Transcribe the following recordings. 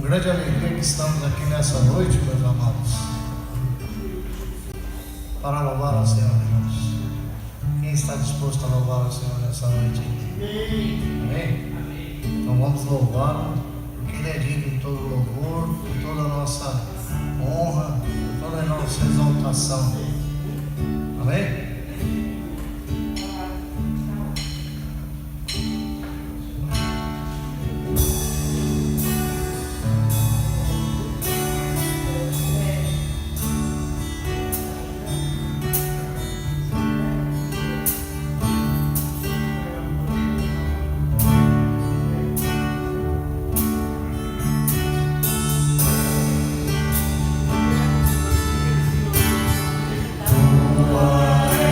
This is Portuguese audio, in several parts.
grande alegria que estamos aqui nessa noite, meus amados, para louvar ao Senhor Deus. Quem está disposto a louvar ao Senhor nessa noite? Amém? Então vamos louvá-lo, porque Ele é digno de todo louvor, de toda a nossa honra, de toda a nossa exaltação. Amém? Tua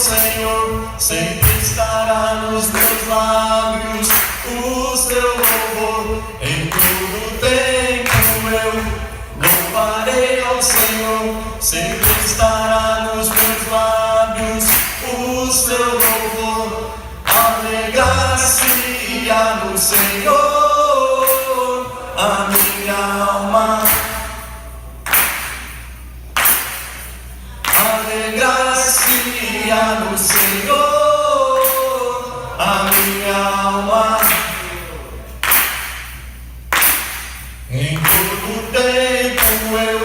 Senhor, sempre estará nos meus lábios o seu louvor. Em todo tempo eu louvarei ao Senhor, sempre estará nos meus lábios o seu louvor. Alegrar-se-á no Senhor a minha alma. Alegrar-se-á no Senhor a minha alma. Em todo tempo eu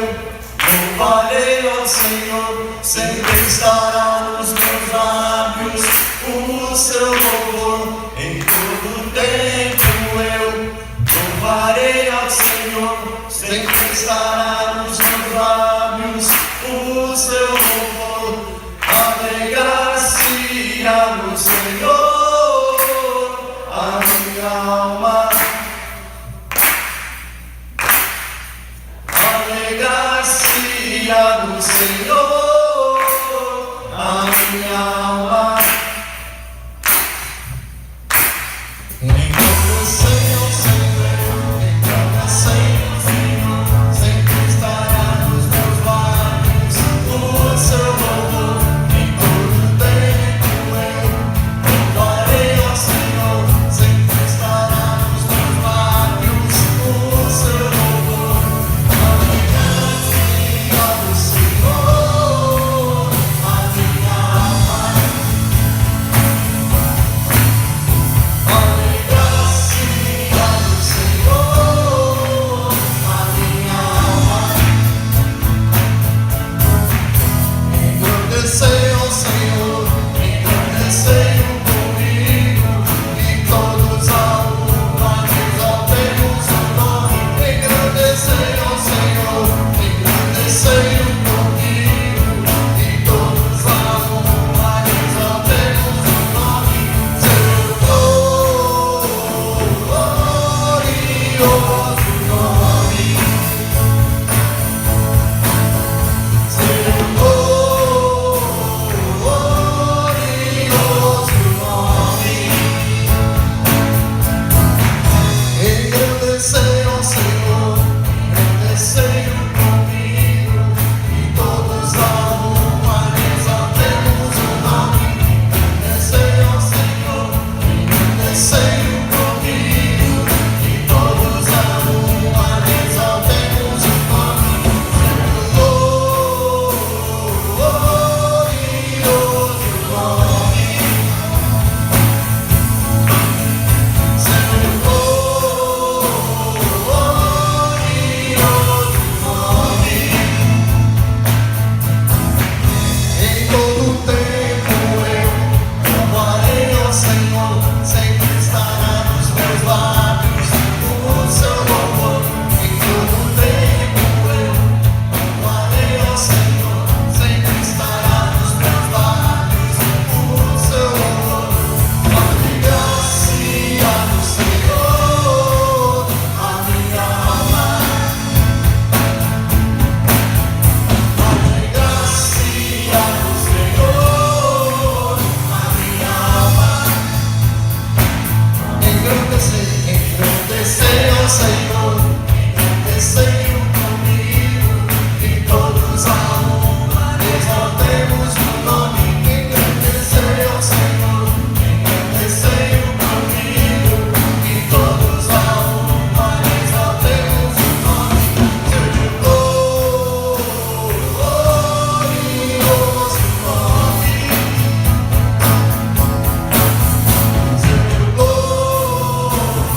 louvarei ao Senhor, sempre estará nos meus lábios o seu louvor. Em todo tempo eu louvarei ao Senhor, sempre estará nos meus lábios o seu louvor. Alegrar-se-á no Senhor a minha alma. Alegrar-se-á no Senhor a minha alma. Engrandecei ao Senhor, engrandecei ao Senhor, sempre estará nos meus lábios o seu louvor. Em todo tempo eu louvarei ao Senhor, sempre estará nos meus lábios o seu louvor. Alegrar-se-á no Senhor a minha alma. Alegrar-se-á no Senhor a minha alma. Engrandecei ao Senhor, engrandecei-o comigo, e todos a uma exaltemos o nome. Engrandecei ao Senhor, engrandecei-o comigo, e todos a uma exaltemos o nome. Seu glorioso nome. Seu glorioso nome. Engrandecei ao Senhor, engrandecei-o comigo, e todos a uma exaltemos o nome. Engrandecei ao Senhor, engrandecei-o comigo, e todos a uma exaltemos o nome. Em todo tempo eu louvarei ao Senhor, sempre estará nos meus lábios o seu louvor. Em todo tempo eu louvarei ao Senhor, sempre estará nos meus lábios o seu louvor. Alegrar-se-á no Senhor a minha alma. Alegrar-se-á no Senhor a minha alma. Engrandecei ao Senhor, engrandecei-o comigo, e todos a uma exaltemos o nome. Engrandecei ao Senhor, engrandecei-o comigo, e todos a uma exaltemos o nome. Seu glorioso nome. Seu glorioso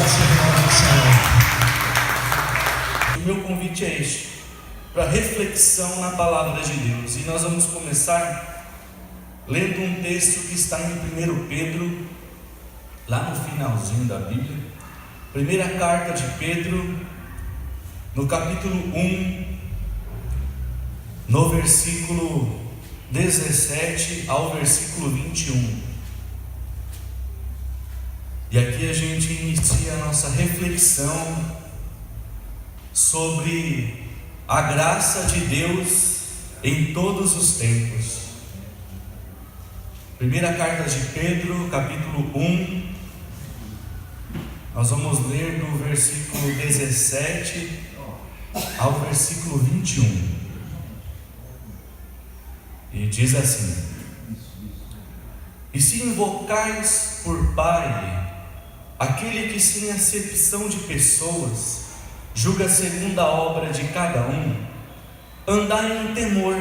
seja o nome do Senhor. O meu convite é este, para reflexão na palavra de Deus. E nós vamos começar lendo um texto que está em 1 Pedro, lá no finalzinho da Bíblia. Primeira carta de Pedro, no capítulo 1, no versículo 17 ao versículo 21. E aqui a gente inicia a nossa reflexão sobre a graça de Deus em todos os tempos. Primeira carta de Pedro, capítulo 1, nós vamos ler do versículo 17 ao versículo 21. E diz assim: E se invocais por Pai aquele que sem acepção de pessoas julga segundo a obra de cada um, andai em temor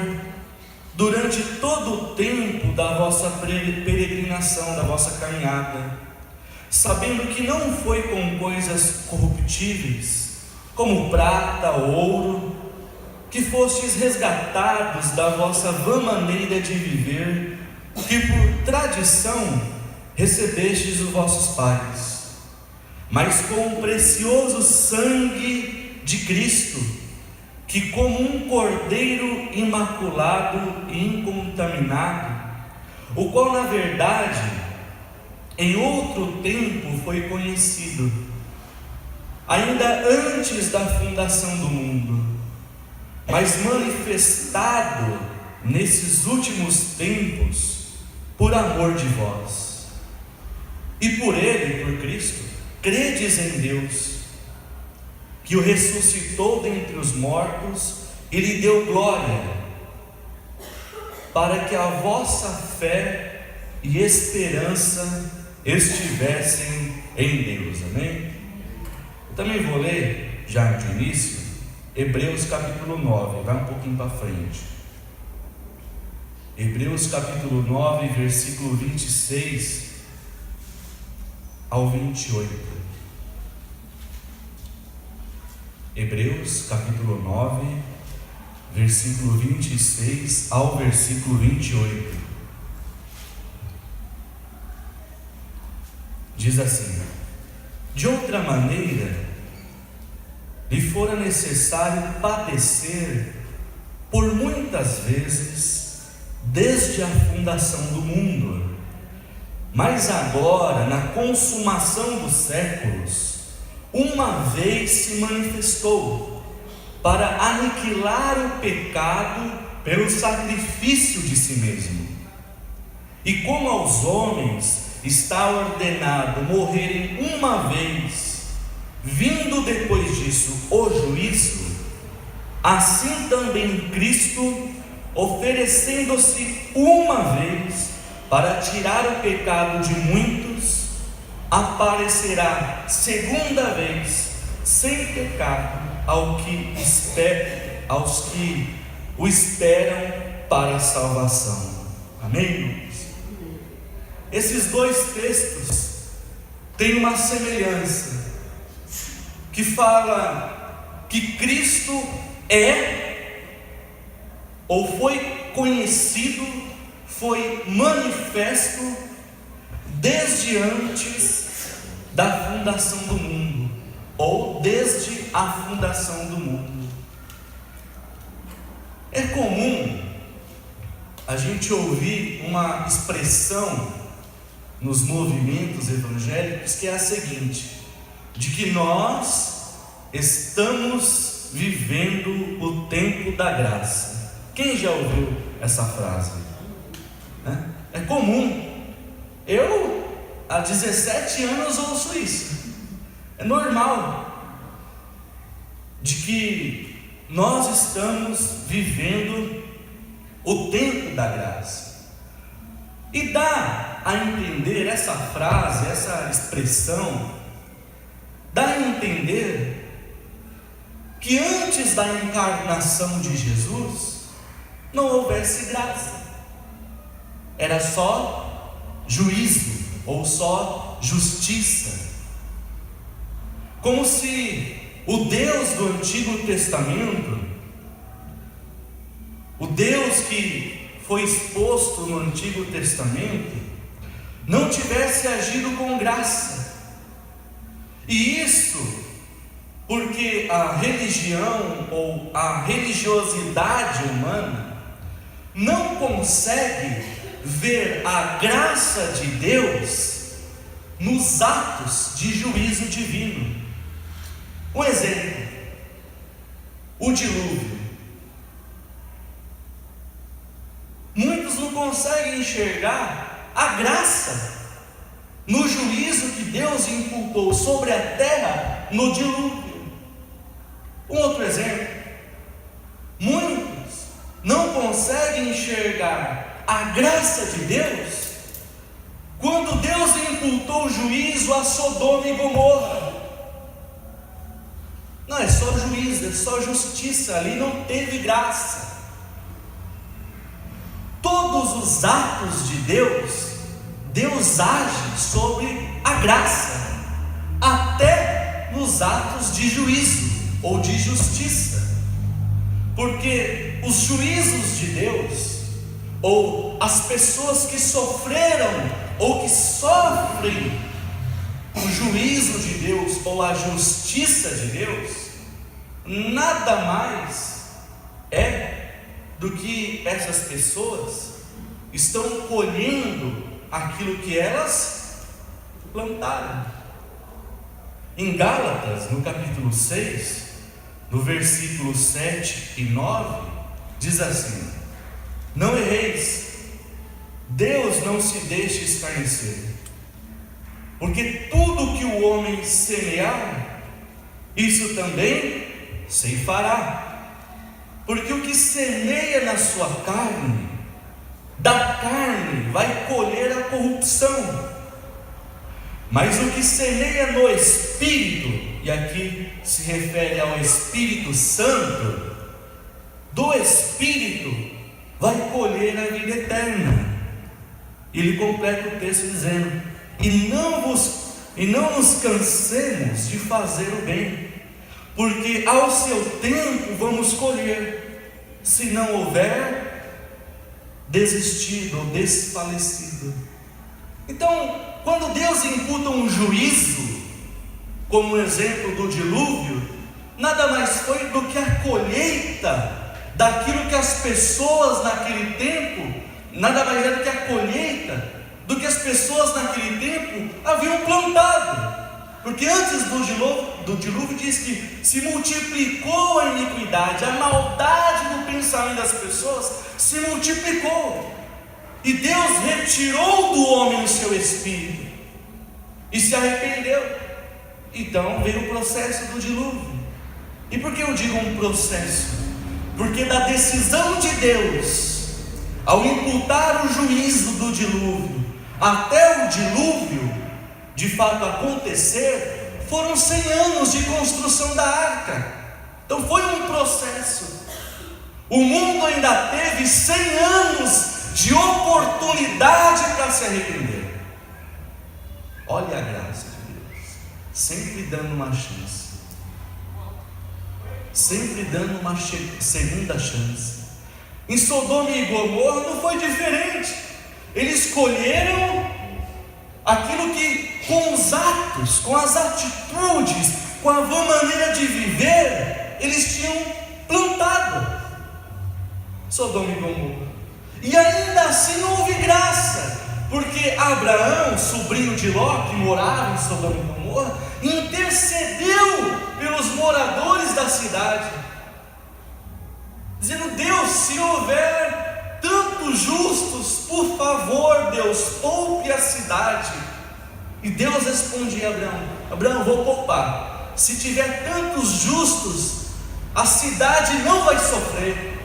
durante todo o tempo da vossa peregrinação, da vossa caminhada, sabendo que não foi com coisas corruptíveis, como prata ou ouro, que fostes resgatados da vossa vã maneira de viver, que por tradição recebestes os vossos pais, mas com o precioso sangue de Cristo, que como um cordeiro imaculado e incontaminado, o qual na verdade em outro tempo foi conhecido, ainda antes da fundação do mundo, mas manifestado nesses últimos tempos por amor de vós. E por ele, por Cristo, credes em Deus, que o ressuscitou dentre os mortos e lhe deu glória, para que a vossa fé e esperança estivessem em Deus. Amém? Eu também vou ler, já de início, Hebreus capítulo 9, vai um pouquinho para frente. Hebreus capítulo 9, versículo 26 ao 28. Hebreus capítulo 9, versículo 26 ao versículo 28. Diz assim: De outra maneira, lhe fora necessário padecer por muitas vezes desde a fundação do mundo, mas agora, na consumação dos séculos, uma vez se manifestou para aniquilar o pecado pelo sacrifício de si mesmo. E como aos homens está ordenado morrerem uma vez, vindo depois disso o juízo, assim também Cristo, oferecendo-se uma vez para tirar o pecado de muitos, aparecerá segunda vez sem pecado aos que o esperam para a salvação. Amém, irmãos? Esses dois textos têm uma semelhança, que fala que Cristo é, ou foi conhecido, foi manifesto desde antes da fundação do mundo, ou desde a fundação do mundo. É comum a gente ouvir uma expressão nos movimentos evangélicos que é a seguinte: de que nós estamos vivendo o tempo da graça. Quem já ouviu essa frase? É comum. Eu, há 17 anos, ouço isso. É normal. De que nós estamos vivendo o tempo da graça. E dá a entender essa frase, essa expressão, dá a entender que antes da encarnação de Jesus não houvesse graça, era só juízo ou só justiça. como se o Deus do Antigo Testamento, o Deus que foi exposto no Antigo Testamento, não tivesse agido com graça. E isso porque a religião ou a religiosidade humana não consegue ver a graça de Deus nos atos de juízo divino. Um exemplo: o dilúvio. Muitos não conseguem enxergar a graça no juízo que Deus imputou sobre a terra no dilúvio. Um outro exemplo: muitos não conseguem enxergar a graça de Deus quando Deus imputou juízo a Sodoma e Gomorra. Não é só juízo, é só justiça, ali não teve graça. Todos os atos de Deus, Deus age sobre a graça, até nos atos de juízo ou de justiça, porque os juízos de Deus, ou as pessoas que sofreram ou que sofrem o juízo de Deus ou a justiça de Deus, nada mais é do que essas pessoas estão colhendo aquilo que elas plantaram. Em Gálatas, no capítulo 6, no versículo 7 e 9, diz assim: não erreis, Deus não se deixa escarnecer, porque tudo que o homem semear, isso também ceifará. Porque o que semeia na sua carne, da carne vai colher a corrupção, mas o que semeia no Espírito, e aqui se refere ao Espírito Santo, do Espírito vai colher a vida eterna. Ele completa o texto dizendo: e não nos cansemos de fazer o bem, porque ao seu tempo vamos colher, se não houver desistido ou desfalecido. Então, quando Deus imputa um juízo, como o exemplo do dilúvio, nada mais foi do que a colheita daquilo que as pessoas naquele tempo, nada mais era do que a colheita do que as pessoas naquele tempo haviam plantado. Porque antes do dilúvio diz que se multiplicou a iniquidade, a maldade do pensamento das pessoas se multiplicou, e Deus retirou do homem o seu espírito e se arrependeu. Então veio o processo do dilúvio. E por que eu digo um processo? Porque da decisão de Deus, ao imputar o juízo do dilúvio até o dilúvio de fato acontecer, foram 100 anos de construção da arca. Então foi um processo. O mundo ainda teve 100 anos de oportunidade para se arrepender. Olha a graça de Deus, sempre dando uma chance, sempre dando uma segunda chance. Em Sodoma e Gomorra não foi diferente. Eles colheram aquilo que, com os atos, com as atitudes, com a maneira de viver, eles tinham plantado. Sodoma e Gomorra. E ainda assim não houve graça, porque Abraão, sobrinho de Ló, que morava em Sodoma e Gomorra, intercedeu pelos moradores da cidade, dizendo: Deus, se houver tantos justos, por favor, Deus, poupe a cidade. E Deus respondia a Abraão: Abraão, vou poupar. Se tiver tantos justos, a cidade não vai sofrer.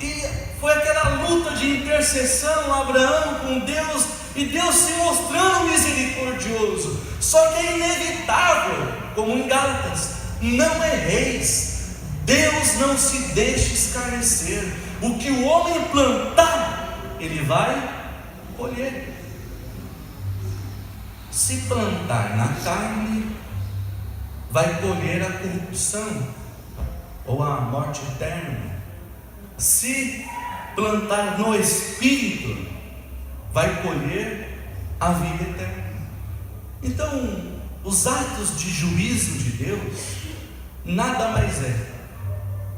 E foi aquela luta de intercessão, Abraão com Deus, e Deus se mostrando misericordioso. Só que é inevitável, como em Gálatas: não erreis, Deus não se deixa escarnecer. O que o homem plantar, ele vai colher. Se plantar na carne, vai colher a corrupção ou a morte eterna. Se plantar no Espírito, vai colher a vida eterna. Então, os atos de juízo de Deus nada mais é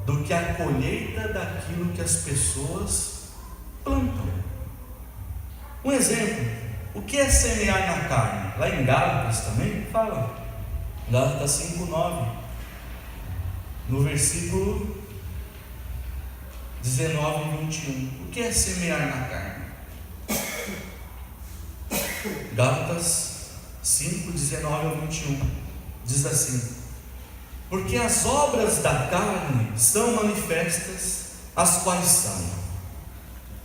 do que a colheita daquilo que as pessoas plantam. Um exemplo, o que é semear na carne? Lá em Gálatas também fala, Gálatas 5:9, no versículo 19 e 21. O que é semear na carne? Gálatas 5, 19 ao 21 diz assim: porque as obras da carne são manifestas, as quais são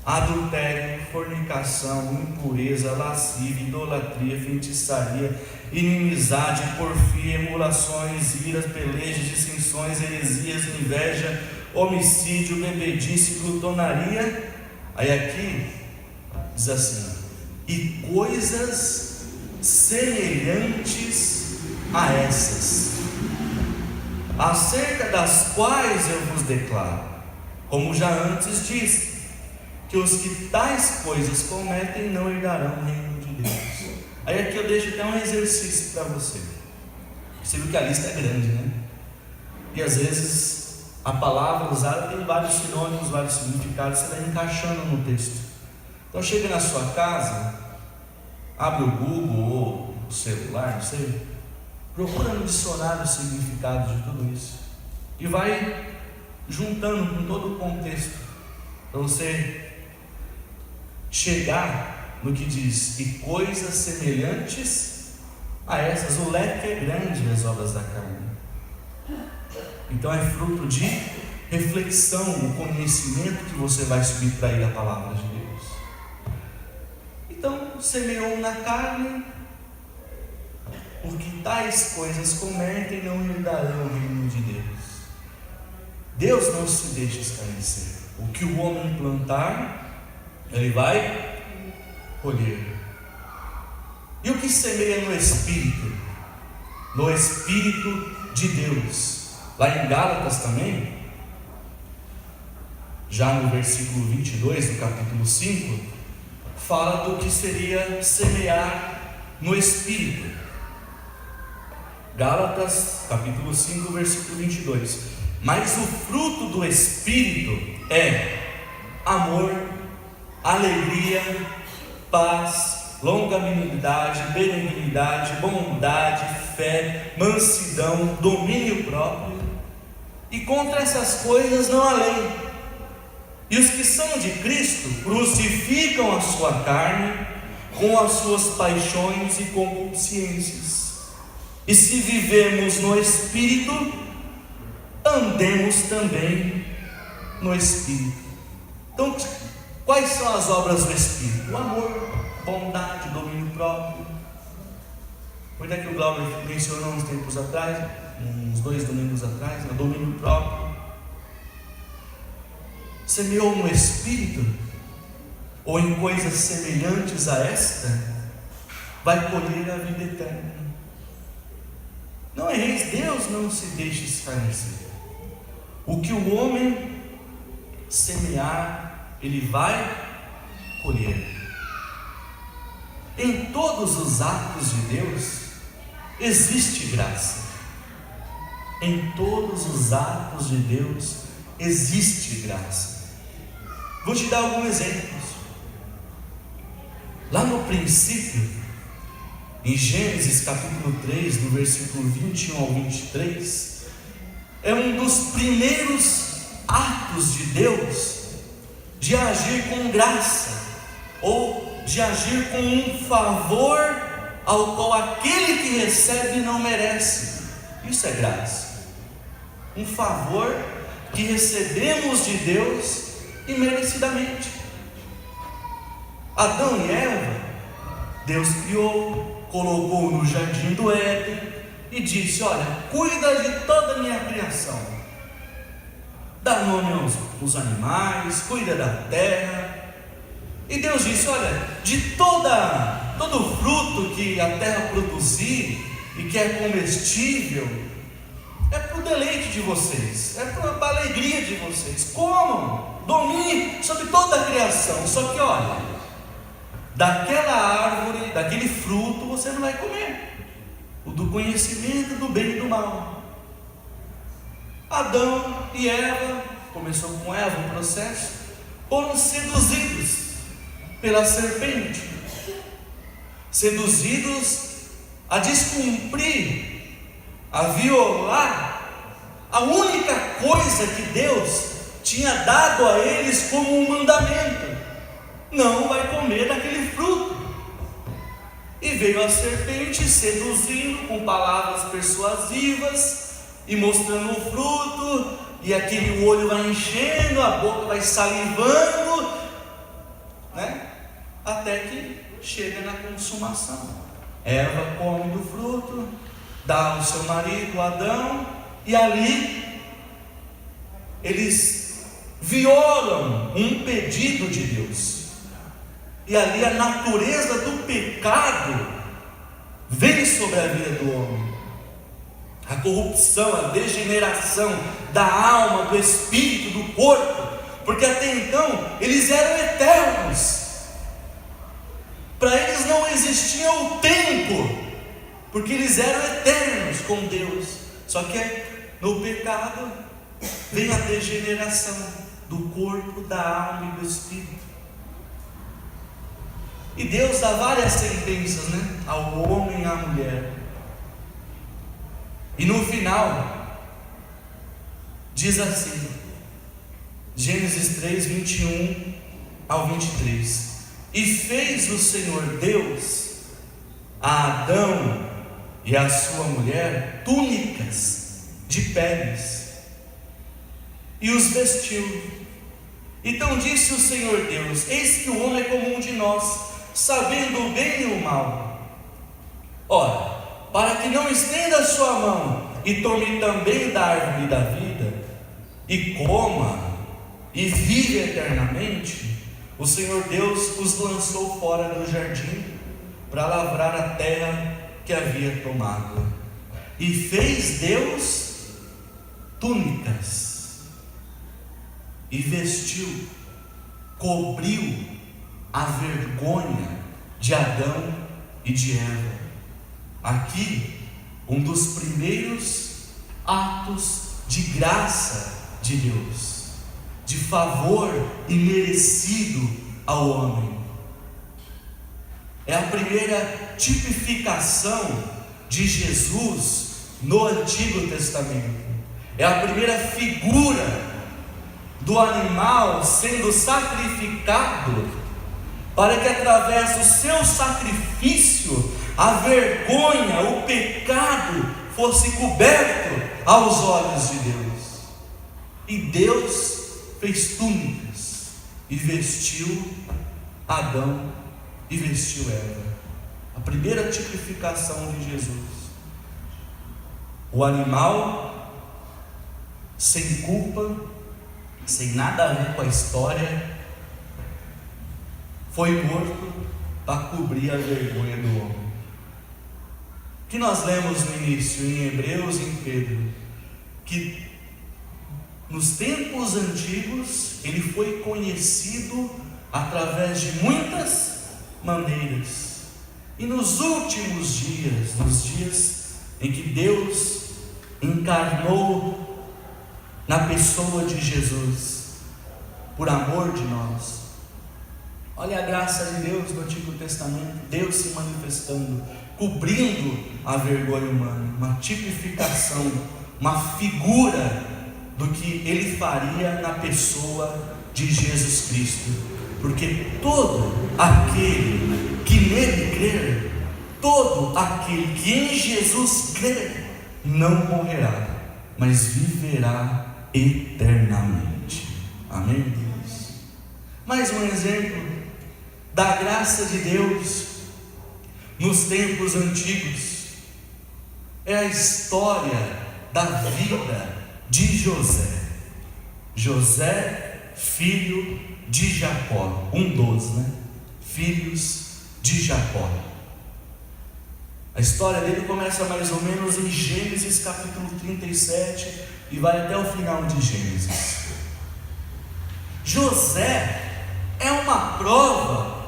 adultério, fornicação, impureza, lascívia, idolatria, feitiçaria, inimizade, porfia, emulações, iras, pelejas, dissensões, heresias, inveja, homicídio, bebedice, glutonaria. Aí aqui diz assim: e coisas semelhantes a essas, acerca das quais eu vos declaro, como já antes disse, que os que tais coisas cometem não herdarão o reino de Deus. Aí aqui eu deixo até um exercício para você. Você viu que a lista é grande, né? E às vezes a palavra usada tem vários sinônimos, vários significados, você vai encaixando no texto. Então chega na sua casa, abre o Google ou o celular, não sei, procura no dicionário o significado de tudo isso e vai juntando com todo o contexto para você chegar no que diz e coisas semelhantes a essas. O leque é grande das obras da carne, então é fruto de reflexão, o conhecimento que você vai subtrair da palavra de Deus. Então, semeou na carne, porque tais coisas cometem não herdarão o reino de Deus. Deus não se deixa escarnecer. O que o homem plantar, ele vai colher. E o que semeia no Espírito? No Espírito de Deus. Lá em Gálatas também, já no versículo 22 do capítulo 5, fala do que seria semear no Espírito. Gálatas capítulo 5, versículo 22. Mas o fruto do Espírito é amor, alegria, paz, longanimidade, benignidade, bondade, fé, mansidão, domínio próprio. E contra essas coisas não há lei. E os que são de Cristo crucificam a sua carne com as suas paixões e concupiscências. E se vivemos no Espírito, andemos também no Espírito. Então, quais são as obras do Espírito? O amor, bondade, domínio próprio. Onde é que o Glauber mencionou uns tempos atrás, uns 2 domingos atrás, o domínio próprio. Semeou no Espírito, ou em coisas semelhantes a esta, vai colher a vida eterna. Não erreis, Deus não se deixa escarnecer. O que o homem semear, ele vai colher. Em todos os atos de Deus existe graça. Em todos os atos de Deus existe graça. Vou te dar alguns exemplos. Lá no princípio, em Gênesis capítulo 3, no versículo 21 ao 23, é um dos primeiros atos de Deus de agir com graça, ou de agir com um favor ao qual aquele que recebe não merece. Isso é graça. Um favor que recebemos de Deus imerecidamente. Adão e Eva, Deus criou, colocou no jardim do Éden e disse: olha, cuida de toda a minha criação, dá nome aos animais, cuida da terra. E Deus disse: olha, de todo fruto que a terra produzir e que é comestível, é para o deleite de vocês, é para a alegria de vocês. Comam, dominem sobre toda a criação. Só que olha, daquela árvore, daquele fruto, você não vai comer, o do conhecimento do bem e do mal. Adão e Eva, começou com Eva o processo, foram seduzidos pela serpente, seduzidos a descumprir, a violar a única coisa que Deus tinha dado a eles como um mandamento: não vai comer daquele fruto. E veio a serpente seduzindo com palavras persuasivas e mostrando o fruto, e aquele olho vai enchendo, a boca vai salivando, né? Até que chega na consumação. Eva come do fruto, dá ao seu marido Adão, e ali eles violam um pedido de Deus, e ali a natureza do pecado vem sobre a vida do homem. A corrupção, a degeneração da alma, do espírito, do corpo, porque até então eles eram eternos. Para eles não existia o tempo, porque eles eram eternos com Deus. Só que no pecado vem a degeneração do corpo, da alma e do espírito. E Deus dá várias sentenças, né, ao homem e à mulher. E no final diz assim, Gênesis 3, 21 ao 23: E fez o Senhor Deus a Adão e a sua mulher túnicas de peles, e os vestiu. Então disse o Senhor Deus: Eis que o homem é como um de nós, sabendo o bem e o mal. Ora, para que não estenda a sua mão e tome também da árvore da vida, e coma, e vive eternamente, o Senhor Deus os lançou fora do jardim, para lavrar a terra que havia tomado. E fez Deus túnicas, e vestiu, cobriu a vergonha de Adão e de Eva. Aqui, um dos primeiros atos de graça de Deus, de favor imerecido ao homem. É a primeira tipificação de Jesus no Antigo Testamento. É a primeira figura do animal sendo sacrificado, para que através do seu sacrifício a vergonha, o pecado fosse coberto aos olhos de Deus. E Deus fez túnicas e vestiu Adão e vestiu Eva. A primeira tipificação de Jesus. O animal sem culpa, sem nada a ver com a história, foi morto para cobrir a vergonha do homem. Que nós lemos no início, em Hebreus e em Pedro, que nos tempos antigos ele foi conhecido através de muitas maneiras, e nos últimos dias, nos dias em que Deus encarnou na pessoa de Jesus, por amor de nós. Olha a graça de Deus no Antigo Testamento, Deus se manifestando, cobrindo a vergonha humana, uma tipificação, uma figura do que Ele faria na pessoa de Jesus Cristo, porque todo aquele que nele crer, todo aquele que em Jesus crer, não morrerá, mas viverá eternamente. Amém, Deus? Mais um exemplo da graça de Deus nos tempos antigos é a história da vida de José. José, filho de Jacó, um dos, filhos de Jacó. A história dele começa mais ou menos em Gênesis capítulo 37 e vai até o final de Gênesis. José é uma prova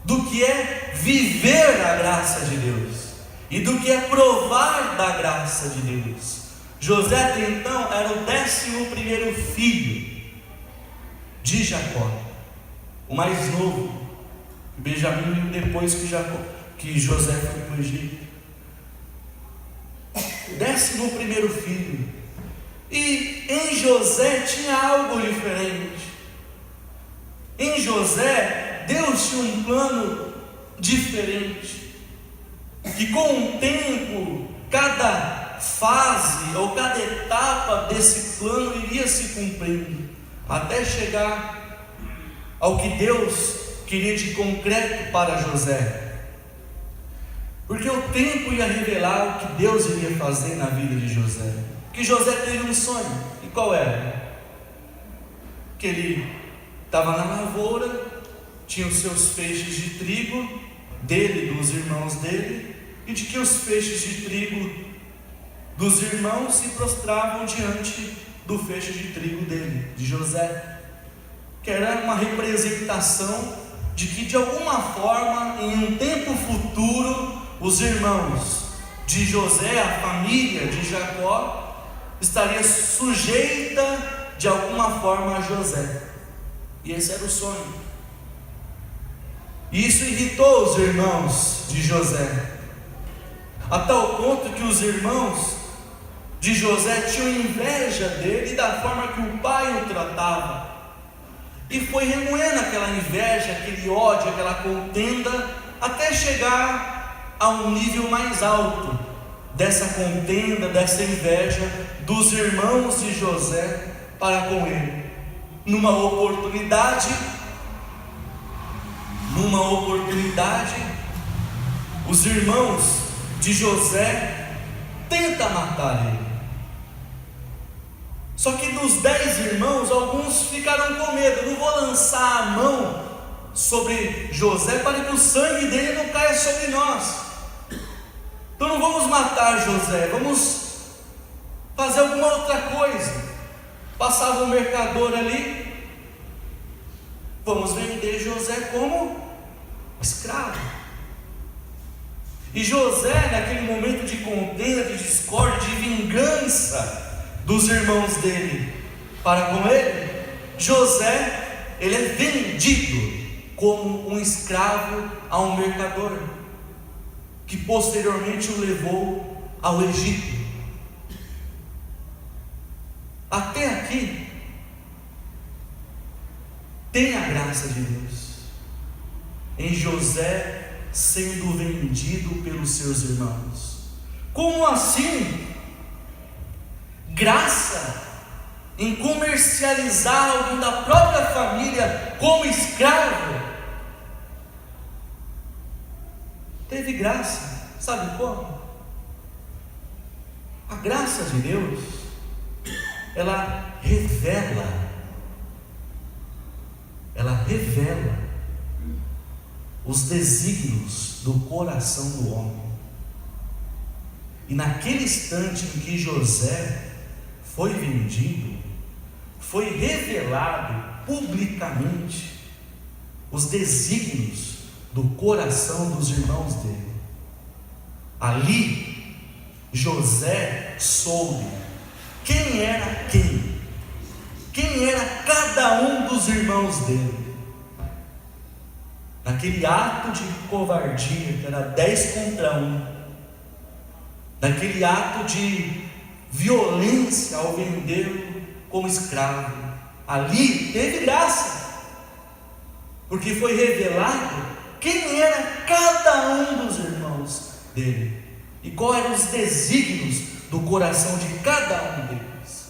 do que é viver a graça de Deus e do que é provar da graça de Deus. José até então era o 11º filho de Jacó, o mais novo. Benjamim veio depois que José foi para o Egito. 11º filho. E em José tinha algo diferente. Em José, Deus tinha um plano diferente. Que com o tempo, cada fase ou cada etapa desse plano iria se cumprindo, até chegar ao que Deus queria de concreto para José. Porque o tempo ia revelar o que Deus iria fazer na vida de José. Que José teve um sonho. E qual era? Que ele estava na lavoura, tinha os seus feixes de trigo, dele e dos irmãos dele, e de que os feixes de trigo dos irmãos se prostravam diante do feixe de trigo dele, de José. Que era uma representação de que de alguma forma, em um tempo futuro, os irmãos de José, a família de Jacó, estaria sujeita de alguma forma a José. E esse era o sonho. E isso irritou os irmãos de José, a tal ponto que os irmãos de José tinham inveja dele e da forma que o pai o tratava. E foi remoendo aquela inveja, aquele ódio, aquela contenda, até chegar a um nível mais alto dessa contenda, dessa inveja dos irmãos de José para com ele. Numa oportunidade, os irmãos de José tentam matar ele. Só que dos 10 irmãos, alguns ficaram com medo. Não vou lançar a mão sobre José para que o sangue dele não caia sobre nós. Então não vamos matar José, vamos fazer alguma outra coisa. Passava um mercador ali, vamos vender José como escravo. E José, naquele momento de contenda, de discórdia, de vingança dos irmãos dele para com ele, José, ele é vendido como um escravo a um mercador, que posteriormente o levou ao Egito. Até aqui tem a graça de Deus em José sendo vendido pelos seus irmãos. Como assim? Graça em comercializar alguém da própria família como escravo? Teve graça, sabe como? A graça de Deus, ela revela os desígnios do coração do homem. E naquele instante em que José foi vendido, foi revelado publicamente os desígnios do coração dos irmãos dele. Ali, José soube quem era quem era cada um dos irmãos dele. Naquele ato de covardia, que era 10 contra 1, naquele ato de violência ao vendê-lo como escravo, ali teve graça, porque foi revelado quem era cada um dos irmãos dele e quais eram os desígnios do coração de cada um deles.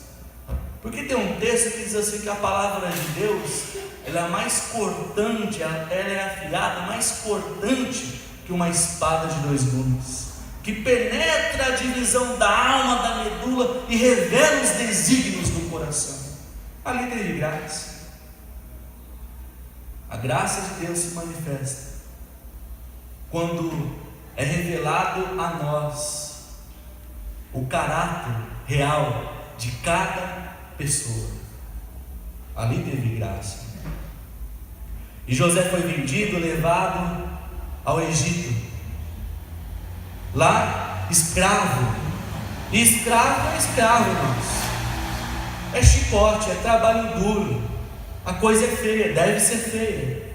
Porque tem um texto que diz assim, que a palavra de Deus, ela é mais cortante, ela é afiada, mais cortante que uma espada de 2 gumes, que penetra a divisão da alma, da medula e revela os desígnios do coração. Ali teve graça. A graça de Deus se manifesta quando é revelado a nós o caráter real de cada pessoa. Ali teve graça. E José foi vendido, levado ao Egito. Lá, escravo. E escravo é escravo, irmãos. É chicote, é trabalho duro. A coisa é feia, deve ser feia.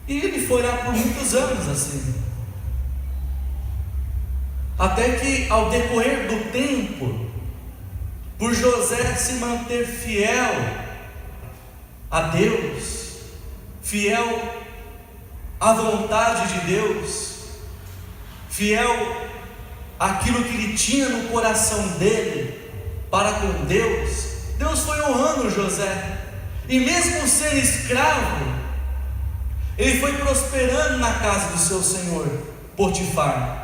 E ele foi lá por muitos anos assim. Até que, ao decorrer do tempo, por José se manter fiel a Deus, fiel à vontade de Deus, fiel àquilo que ele tinha no coração dele para com Deus, Deus foi honrando José. E mesmo sendo escravo, ele foi prosperando na casa do seu senhor Potifar.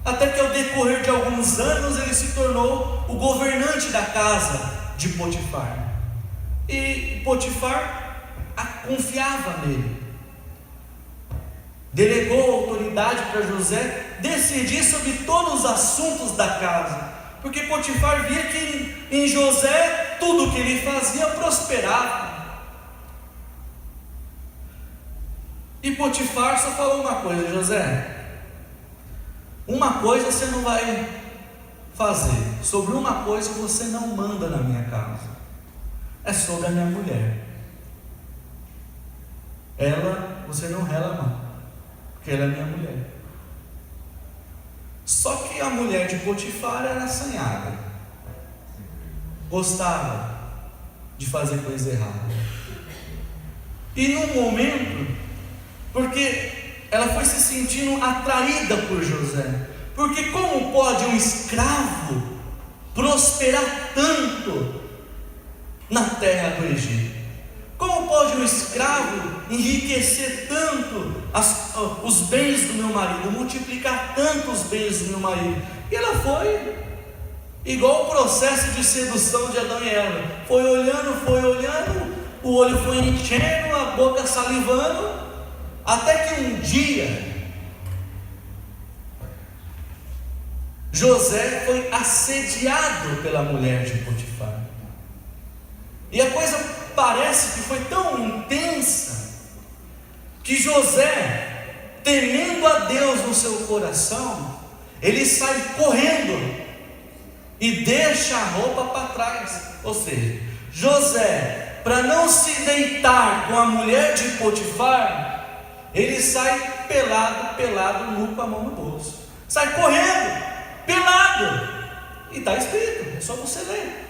Até que ao decorrer de alguns anos ele se tornou o governante da casa de Potifar. E Potifar confiava nele. Delegou a autoridade para José decidir sobre todos os assuntos da casa. Porque Potifar via que em José tudo o que ele fazia prosperava. E Potifar só falou uma coisa: José, uma coisa você não vai fazer, sobre uma coisa você não manda na minha casa, é sobre a minha mulher. Ela, você não rela mão, porque ela é minha mulher. Só que a mulher de Potifar era assanhada, gostava de fazer coisa errada. E num momento, porque ela foi se sentindo atraída por José, porque como pode um escravo prosperar tanto na terra do Egito? Como pode um escravo enriquecer tanto os bens do meu marido, multiplicar tanto os bens do meu marido? E ela foi, igual o processo de sedução de Adão e Eva, foi olhando, o olho foi enchendo, a boca salivando, até que um dia José foi assediado pela mulher de Potifar. E a coisa parece que foi tão intensa que José, temendo a Deus no seu coração, ele sai correndo e deixa a roupa para trás. Ou seja, José, para não se deitar com a mulher de Potifar, ele sai pelado, nu, com a mão no bolso. Sai correndo, pelado. E está escrito, é só você ler.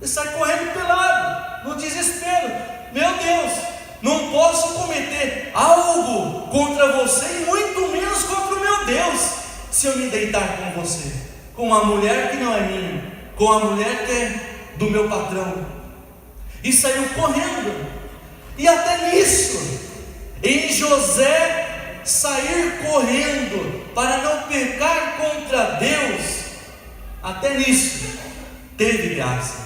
Ele sai correndo pelado, no desespero. Meu Deus, não posso cometer algo contra você, e muito menos contra o meu Deus, se eu me deitar com você, com uma mulher que não é minha, com a mulher que é do meu patrão. E saiu correndo. E até nisso, em José sair correndo para não pecar contra Deus, até nisso teve graça.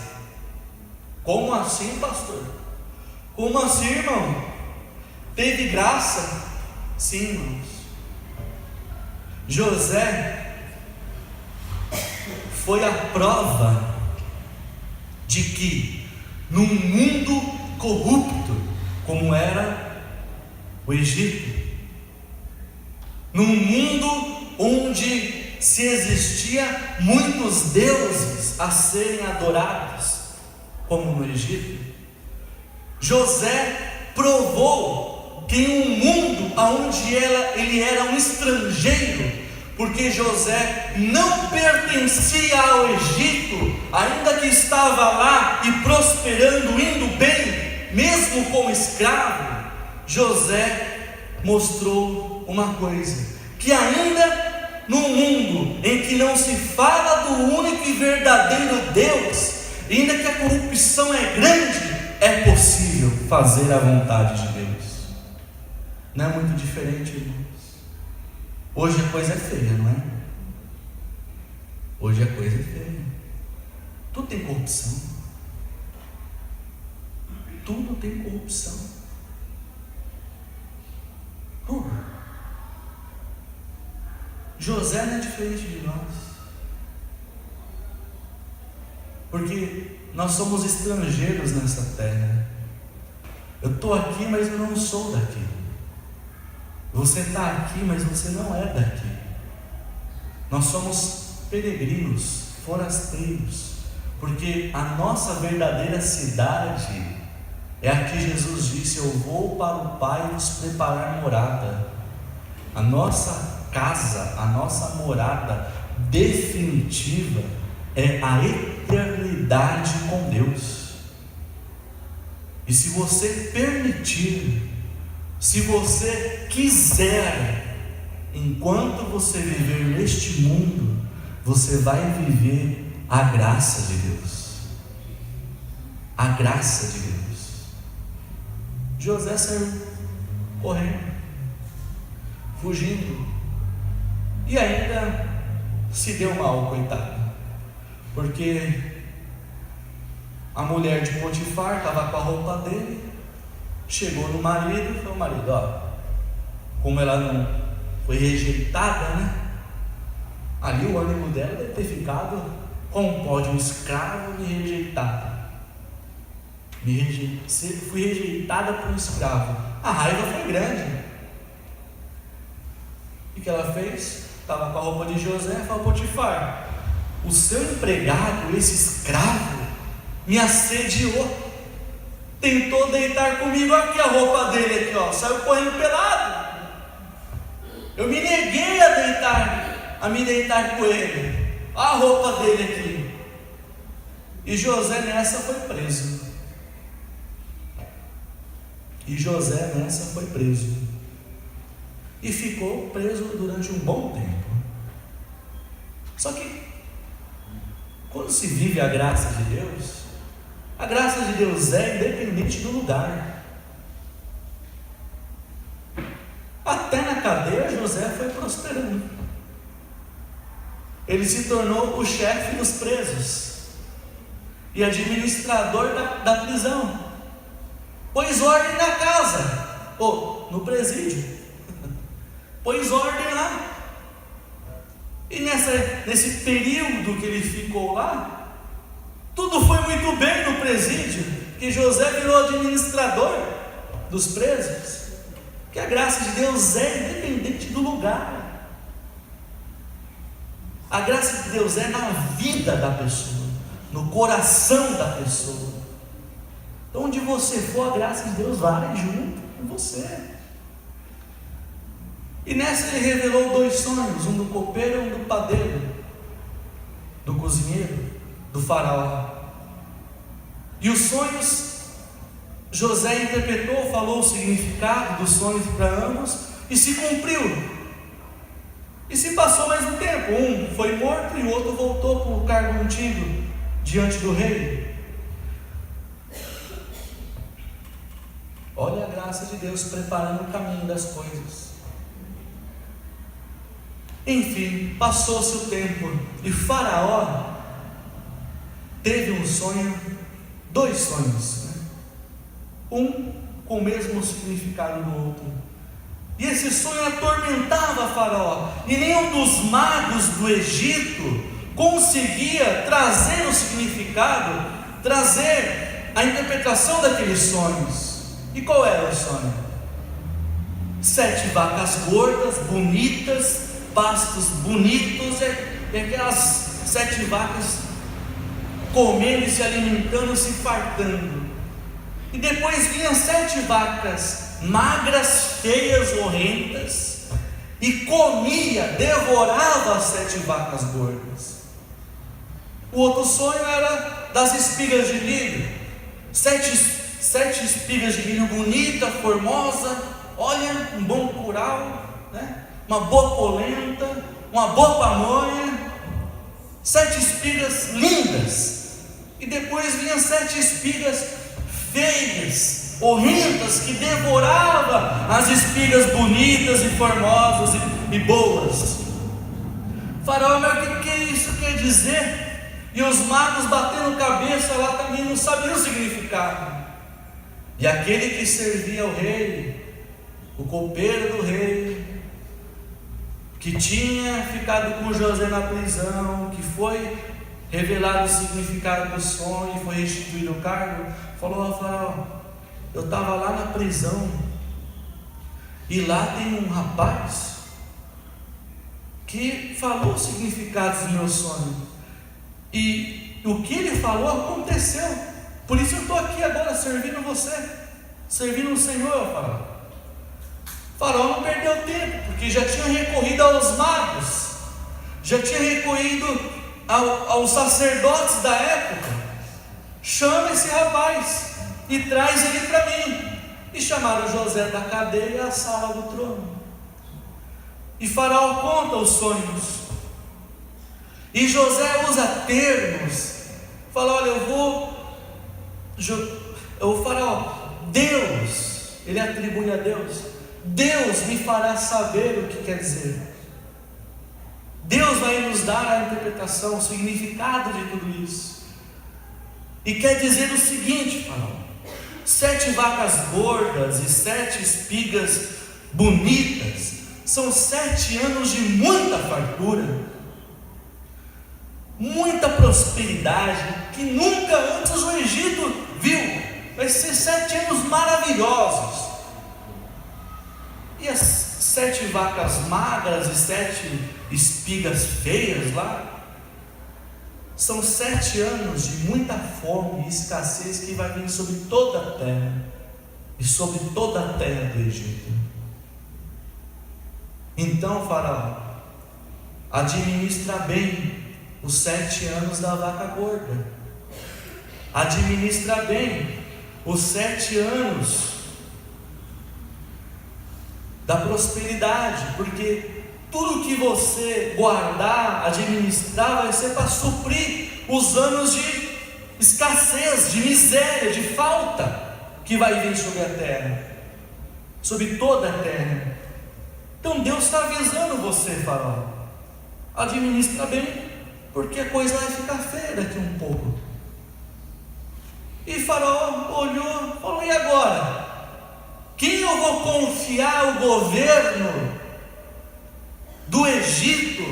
Como assim, pastor? Como assim, irmão? Teve graça? Sim, irmãos. José foi a prova de que num mundo corrupto como era o Egito, num mundo onde se existia muitos deuses a serem adorados, como no Egito, José provou que em um mundo onde ele era um estrangeiro, porque José não pertencia ao Egito, ainda que estava lá e prosperando, indo bem, mesmo como escravo, José mostrou uma coisa, que ainda no mundo em que não se fala do único e verdadeiro Deus, ainda que a corrupção é grande, é possível fazer a vontade de Deus. Não é muito diferente, irmãos. Hoje a coisa é feia, não é? Hoje a coisa é feia. Tudo tem corrupção. Tudo tem corrupção. Tudo. José não é diferente de nós, porque nós somos estrangeiros nessa terra. Eu estou aqui, mas eu não sou daqui. Você está aqui, mas você não é daqui. Nós somos peregrinos, forasteiros, porque a nossa verdadeira cidade é a que Jesus disse: eu vou para o Pai vos preparar morada. A nossa casa, a nossa morada definitiva é a eternidade com Deus. E se você permitir, se você quiser, enquanto você viver neste mundo, você vai viver a graça de Deus. A graça de Deus. José saiu correndo, fugindo, e ainda se deu mal, coitado, porque a mulher de Potifar estava com a roupa dele, chegou no marido e falou: marido, ó, como ela não foi rejeitada, né? Ali o ânimo dela deve ter ficado: como pode um escravo me rejeitar? Fui rejeitada por um escravo. A raiva foi grande. O que ela fez? Estava com a roupa de José, falou: Potifar, o seu empregado, esse escravo, me assediou, tentou deitar comigo. Aqui a roupa dele, aqui, ó, saiu correndo pelado. Eu me neguei a me deitar com ele. A roupa dele aqui. E José nessa foi preso. E ficou preso durante um bom tempo. Só que quando se vive a graça de Deus, a graça de Deus é independente do lugar. Até na cadeia José foi prosperando. Ele se tornou o chefe dos presos e administrador da prisão. Pôs ordem na casa, no presídio. Pôs ordem lá. E nesse período que ele ficou lá, tudo foi muito bem no presídio, que José virou administrador dos presos. Que a graça de Deus é independente do lugar. A graça de Deus é na vida da pessoa, no coração da pessoa. Então, onde você for, a graça de Deus vai junto com você. E nessa ele revelou 2 sonhos, um do copeiro e um do padeiro, do cozinheiro, do faraó. E os sonhos, José interpretou, falou o significado dos sonhos para ambos, e se cumpriu. E se passou mais um tempo, um foi morto e o outro voltou para o cargo antigo, diante do rei. Olha a graça de Deus preparando o caminho das coisas. Enfim, passou-se o tempo e Faraó teve um sonho, 2 sonhos, né? Um com o mesmo significado do outro. E esse sonho atormentava Faraó, e nenhum dos magos do Egito conseguia trazer o significado, trazer a interpretação daqueles sonhos. E qual era o sonho? 7 vacas gordas, bonitas, pastos bonitos, e aquelas 7 vacas comendo e se alimentando, se fartando. E depois vinham 7 vacas magras, feias, horrendas, e comia, devorava as 7 vacas gordas. O outro sonho era das espigas de milho, 7 espigas de milho bonita, formosa, olha, um bom curau, né? Uma boa polenta, uma boa pamonha, 7 espigas lindas, e depois vinham 7 espigas feias, horrendas, que devorava as espigas bonitas e formosas e boas. Faraó, mas o que isso quer dizer? E os magos batendo cabeça lá também não sabiam o significado. E aquele que servia ao rei, o copeiro do rei, que tinha ficado com José na prisão, que foi revelado o significado do sonho e foi restituído o cargo, falou ao faraó: eu estava lá na prisão e lá tem um rapaz que falou o significado do meu sonho, e o que ele falou aconteceu. Por isso eu estou aqui agora servindo você, servindo o Senhor, faraó. O faraó não perdeu tempo, porque já tinha recorrido aos magos, já tinha recorrido aos sacerdotes da época. Chama esse rapaz e traz ele para mim. E chamaram José da cadeia à sala do trono. E Faraó conta os sonhos. E José usa termos. Fala: olha, o Faraó, Deus, ele atribui a Deus, Deus me fará saber o que quer dizer. Deus vai nos dar a interpretação, o significado de tudo isso. E quer dizer o seguinte, Faraó: 7 vacas gordas e 7 espigas bonitas são 7 anos de muita fartura, muita prosperidade que nunca antes o Egito viu. Vai ser 7 anos maravilhosos. E as 7 vacas magras e 7 espigas feias lá são 7 anos de muita fome e escassez que vai vir sobre toda a terra e sobre toda a terra do Egito. Então, Faraó, administra bem os 7 anos da vaca gorda, administra bem os 7 anos da prosperidade, porque tudo que você guardar, administrar, vai ser para suprir os anos de escassez, de miséria, de falta que vai vir sobre a terra, sobre toda a terra. Então Deus está avisando você, Faraó: administra bem, porque a coisa vai ficar feia daqui um pouco. E Faraó olhou e falou: e agora? Quem eu vou confiar o governo do Egito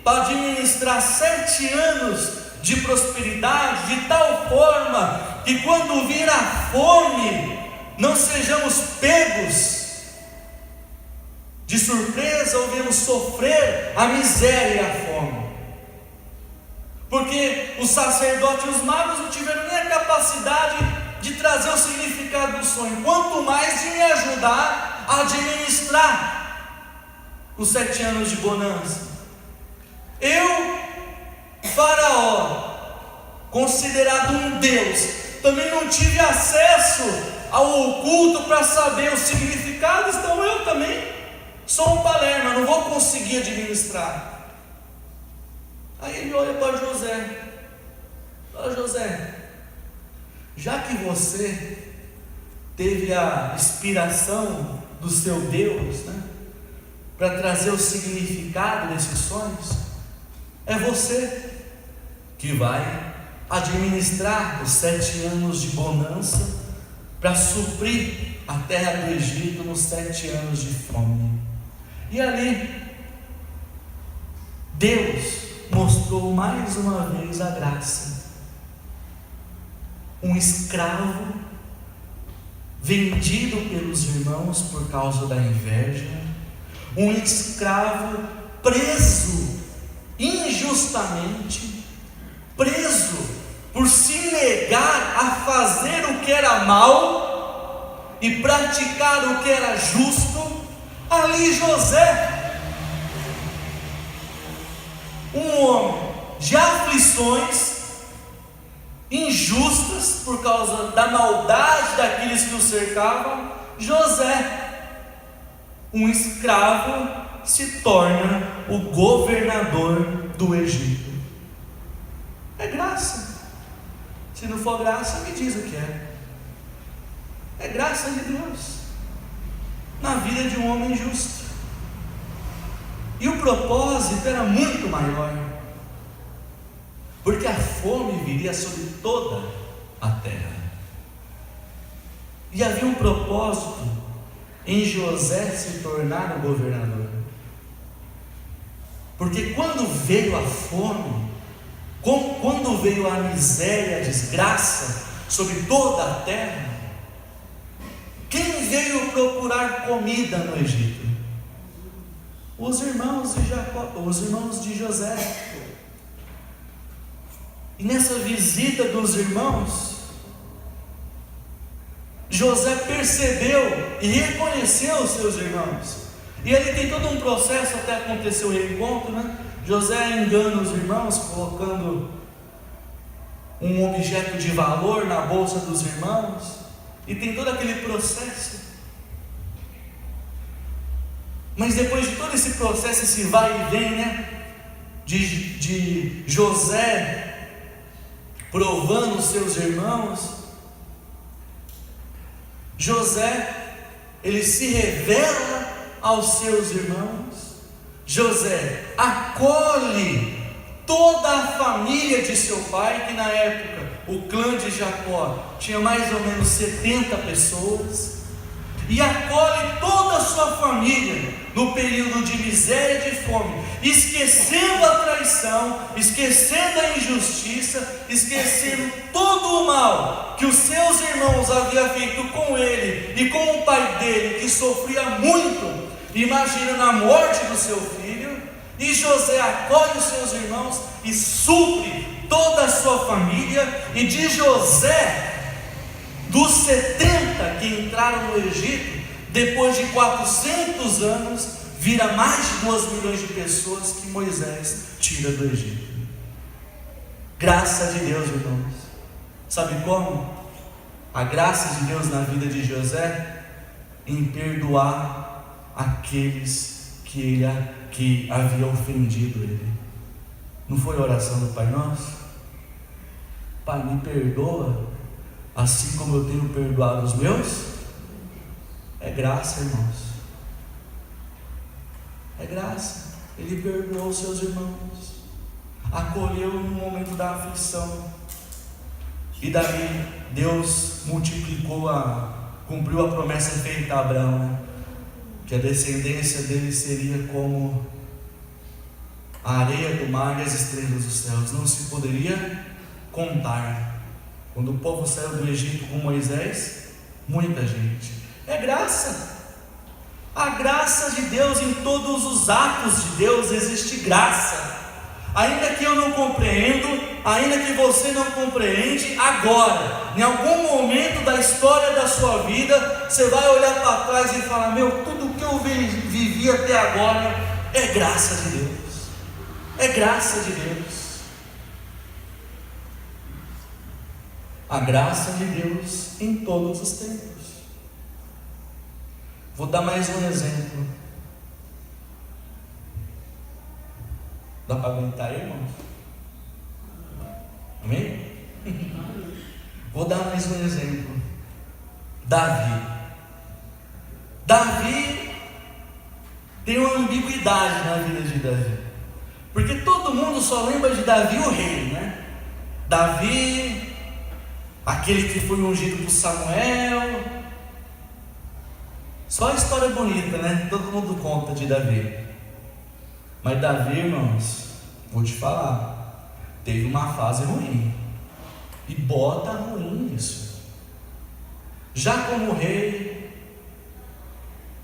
para administrar 7 anos de prosperidade, de tal forma que quando vir a fome, não sejamos pegos de surpresa ou venhamos sofrer a miséria e a fome? Porque os sacerdotes e os magos não tiveram nem a capacidade de trazer o significado do sonho, quanto mais de me ajudar a administrar os 7 anos de bonança. Eu, Faraó, considerado um Deus, também não tive acesso ao oculto para saber os significados, então eu também sou um palerma, não vou conseguir administrar. Aí ele olha para José: fala: José, já que você teve a inspiração do seu Deus, né, para trazer o significado desses sonhos, é você que vai administrar os 7 anos de bonança para suprir a terra do Egito nos 7 anos de fome. E ali Deus mostrou mais uma vez a graça. Um escravo vendido pelos irmãos por causa da inveja, um escravo preso injustamente, preso por se negar a fazer o que era mal e praticar o que era justo. Ali José, um homem de aflições injustas por causa da maldade daqueles que o cercavam, José, um escravo, se torna o governador do Egito. É graça. Se não for graça, me diz o que é. É graça de Deus na vida de um homem justo. E o propósito era muito maior, porque a fome viria sobre toda a terra. E havia um propósito em José se tornar o governador. Porque quando veio a fome, quando veio a miséria, a desgraça sobre toda a terra, quem veio procurar comida no Egito? Os irmãos de Jacó, os irmãos de José. E nessa visita dos irmãos, José percebeu e reconheceu os seus irmãos. E ele tem todo um processo até acontecer o reencontro, né? José engana os irmãos, colocando um objeto de valor na bolsa dos irmãos. E tem todo aquele processo. Mas depois de todo esse processo, esse vai e vem, né? De José provando os seus irmãos, José, ele se revela aos seus irmãos. José acolhe toda a família de seu pai, que na época o clã de Jacó tinha mais ou menos 70 pessoas, e acolhe toda a sua família no período de miséria e de fome, esquecendo a traição, esquecendo a injustiça, esquecendo todo o mal que os seus irmãos haviam feito com ele e com o pai dele, que sofria muito, imaginando a morte do seu filho. E José acolhe os seus irmãos e supre toda a sua família. E de José, dos 70 que entraram no Egito, depois de 400 anos, vira mais de 2 milhões de pessoas que Moisés tira do Egito. Graça de Deus, irmãos. Sabe como? A graça de Deus na vida de José, em perdoar aqueles que havia ofendido ele. Não foi a oração do Pai Nosso? Pai, me perdoa, assim como eu tenho perdoado os meus. É graça, irmãos. É graça. Ele perdoou os seus irmãos, acolheu no momento da aflição. E daí Deus cumpriu a promessa feita a Abraão, né? Que a descendência dele seria como a areia do mar e as estrelas dos céus. Não se poderia contar. Quando o povo saiu do Egito com Moisés, muita gente. É graça. A graça de Deus, em todos os atos de Deus existe graça. Ainda que eu não compreendo, ainda que você não compreende, agora, em algum momento da história da sua vida, você vai olhar para trás e falar: meu, tudo que eu vivi até agora é graça de Deus. É graça de Deus. A graça de Deus em todos os tempos. Vou dar mais um exemplo. Dá para aguentar aí, irmãos? Amém? Vou dar mais um exemplo. Davi tem uma ambiguidade na vida de Davi, porque todo mundo só lembra de Davi o rei, né? Davi, aquele que foi ungido por Samuel. Só história bonita, né? Todo mundo conta de Davi. Mas Davi, irmãos, vou te falar, teve uma fase ruim. E bota ruim nisso. Já como rei,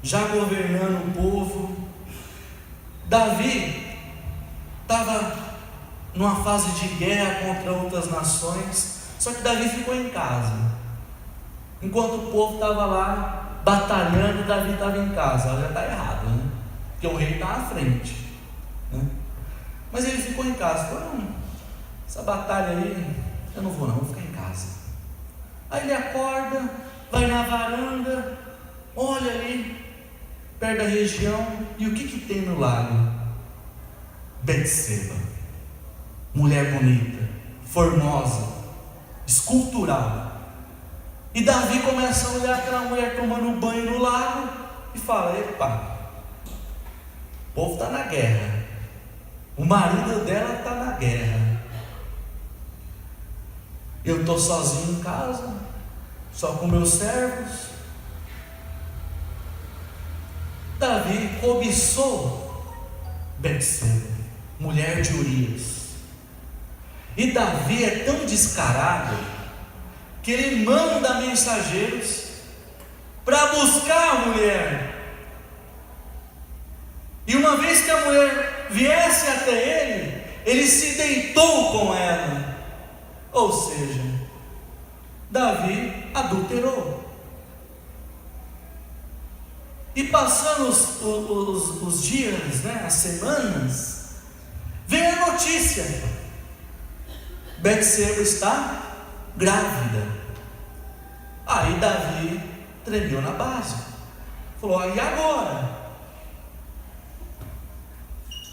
já governando o povo, Davi estava numa fase de guerra contra outras nações. Só que Davi ficou em casa. Enquanto o povo estava lá batalhando, Davi estava em casa. Já está errado, né? Porque o rei está à frente, né? Mas ele ficou em casa. Falou: essa batalha aí, eu não vou não, vou ficar em casa. Aí ele acorda, vai na varanda, olha ali, perto da região, e o que tem no lago? Betseba, mulher bonita, formosa, escultural. E Davi começa a olhar aquela mulher tomando banho no lago e fala: epa, o povo está na guerra, o marido dela está na guerra, eu estou sozinho em casa, só com meus servos. Davi cobiçou Betseba. mulher de Urias. E Davi é tão descarado que ele manda mensageiros para buscar a mulher. E uma vez que a mulher viesse até ele se deitou com ela. Ou seja, Davi adulterou. E passando os dias, as semanas, vem a notícia: Betseba está grávida. Aí Davi tremeu na base, falou: e agora?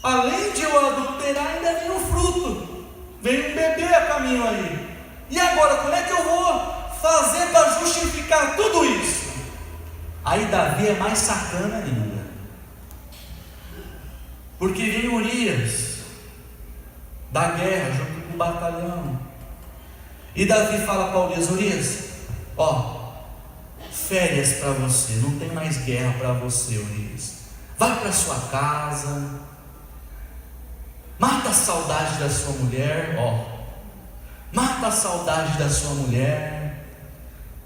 Além de eu adulterar, ainda vem um fruto, vem um bebê a caminho aí. E agora, como é que eu vou fazer para justificar tudo isso? Aí Davi é mais sacana ainda, porque vem Urias da guerra junto com o batalhão, e Davi fala para Urias: Urias, férias para você, não tem mais guerra para você, Urias, vai para sua casa, mata a saudade da sua mulher, mata a saudade da sua mulher,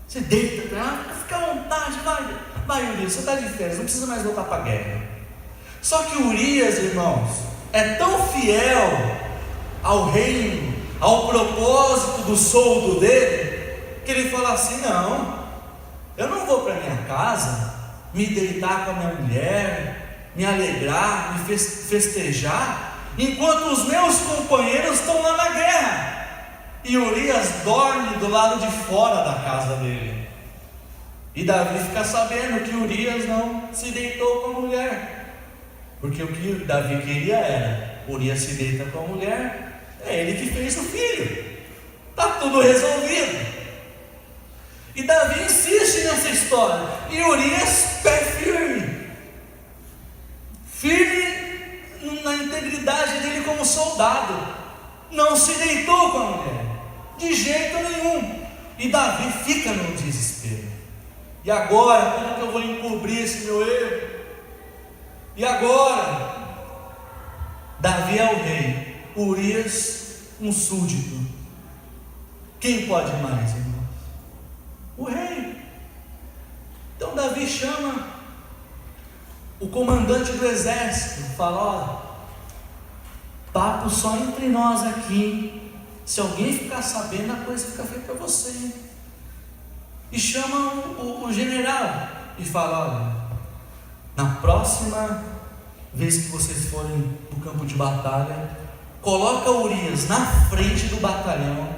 você deita para ela, fica à vontade, vai Urias, você está de férias, não precisa mais voltar para a guerra. Só que Urias, irmãos, é tão fiel ao reino, ao propósito do soldo dele, que ele fala assim: não, eu não vou para minha casa me deitar com a minha mulher, me alegrar, me festejar, enquanto os meus companheiros estão lá na guerra. E Urias dorme do lado de fora da casa dele. E Davi fica sabendo que Urias não se deitou com a mulher, porque o que Davi queria era: Urias se deita com a mulher, é ele que fez o filho, está tudo resolvido. E Davi insiste nessa história, e Urias pé firme na integridade dele como soldado, não se deitou com a mulher de jeito nenhum. E Davi fica no desespero: e agora, como que eu vou encobrir esse meu erro? E agora? Davi é o rei, Urias um súdito. Quem pode mais, irmãos? O rei. Então Davi chama o comandante do exército, fala: papo só entre nós aqui, se alguém ficar sabendo, a coisa fica feia para você, hein? E chama o general e fala: na próxima vez que vocês forem para o campo de batalha, coloca Urias na frente do batalhão.